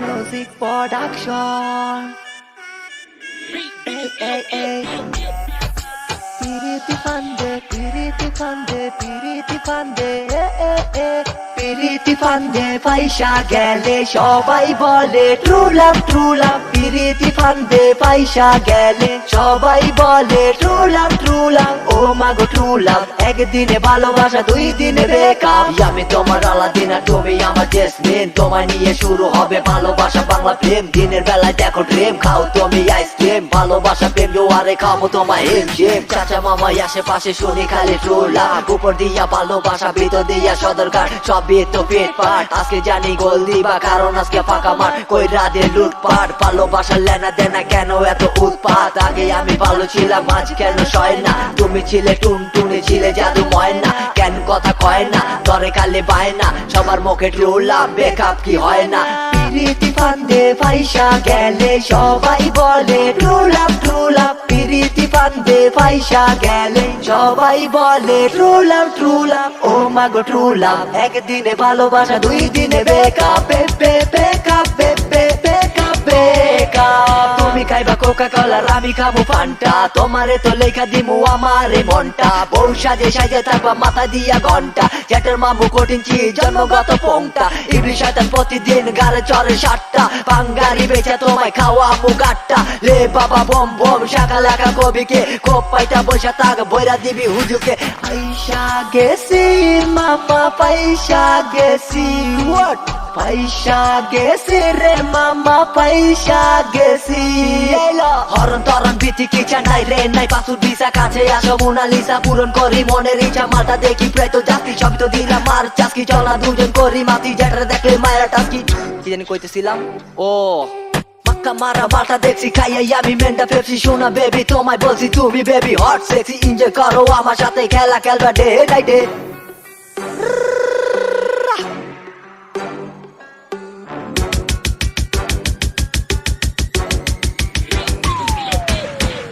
Music Production. Hey, hey, hey. Piriti Fande, Piriti Fande, Piriti Fande, Piriti Fande, পয়সা গেলে সবাই বলে true love, true love. Piriti Fande, পয়সা গেলে সবাই বলে true love, true love. ও মাগো true love, একদিনে ভালোবাসা দুই দিনে ব্রেকআপ। আমি তোমার আলাদিন আর তুমি আমার জেসমিন, তোমায় নিয়ে শুরু হবে ভালোবাসা বাংলা প্রেম। দিনের বেলায় দেখো ড্রিম, খাও তুমি আইসক্রিম, ভালোবাসা প্রেম জোয়ারে খাবো তোমায় হিম জিম। চাচা মামাই আশেপাশে শুনি খালি ট্রু লাভ, উপর দিয়া ভালোবাসা ভিতর দিয়া সদরকার, সবই তো পেট পাট। আজকে জানি গোল দিবা কারণ আজকে ফাঁকা মাঠ, কই রাধে লুটপাট। ভালোবাসার লেনা দেনা কেন এত উৎপাত, আগে আমি ভালো ছিলাম আজ কেন সয় না। তুমি ছিলে টুনটুনি ছিলে জাদু ময়না, কেন কথা কয় না দরে কালে বায় না। সবার মুখে ট্রু লাভ বেকআপ কি হয় না। পিরিতি ফান্দে পয়সা গেলে সবাই বলে ট্রু লাভ, ট্রু লাভ। পিরিতি ফান্দে পয়সা গেলে সবাই বলে ট্রু লাভ, ট্রু লাভ। ও মাগো ট্রু লাভ, একদিনে ভালোবাসা দুই দিনে বেকআপ, বেকআপ, বেকআপ, বেকআপ। তুমি খাইবা কোকা কোলা আমি খাবো ফান্টা, তোমারে তো লেখা দিমু আমারে মনটা। বউ সাজে সাজে থাকবা মাথা দিয়া ঘন্টা, জ্যাটের মামু কঠিন চিজ জন্মগত পোংটা। ইবলি শয়তান প্রতিদিন গালে চলে সাতটা, বাঙ্গারি বেচা তোমায় খাওয়া মুগাট্টা। লে বাবা বম বম শাখা লাখা কবিকে, কোপ পাইতা বৈশা তাক বইরা দিবি হুজুকে। পয়সা গেছি মামা পয়সা গেছি, হোয়াট পয়সা গেছি রে মামা পয়সা গেছি। হরণ তরণ ভীতি কিছা নাই রে নাই, পাসুর ভিসা কাছে আসো মোনালিসা পূরণ করি মনের ইচ্ছা। মাথা দেখি প্রায় তো যাত্রী সবই তো দিলাম মার চাষকি, চলা দুজন করি মাতি যেটা দেখলে মায়েরা টাস্কি। কি জানি কইতেছিলাম, ও মাক্কা মারা মাথা দেখছি খাইয়াই আমি মেন্টা পেপসি। শোনা বেবি তোমায় বলছি তুমি বেবি হট সেক্সি, এনজয় করো আমার সাথে খেলা খেলবা ডে নাইটে।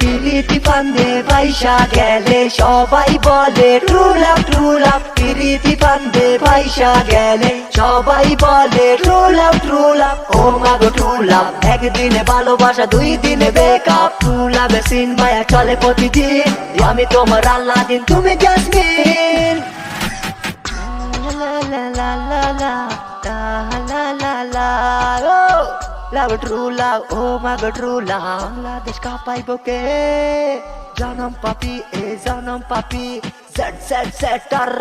পিরিতি ফান্দে পয়সা গেলে সবাই বলে ট্রু লাভ, ট্রু লাভ। পিরিতি ফান্দে পয়সা গেলে সবাই বলে ট্রু লাভ, ট্রু লাভ। ও মাগো ট্রু লাভ, একদিনে ভালোবাসা দুই দিনে বেকআপ। ট্রু লাভে সিন মায়া চলে প্রতিদিন, আমি তোমার আল্লাদিন তুমি জেসমিন। লা লা লা লা লা লা লা লা লা। Love true love, oh my god true love. Bangladesh ka paibo ke janam papi, e janam papi, Z Z Z tar.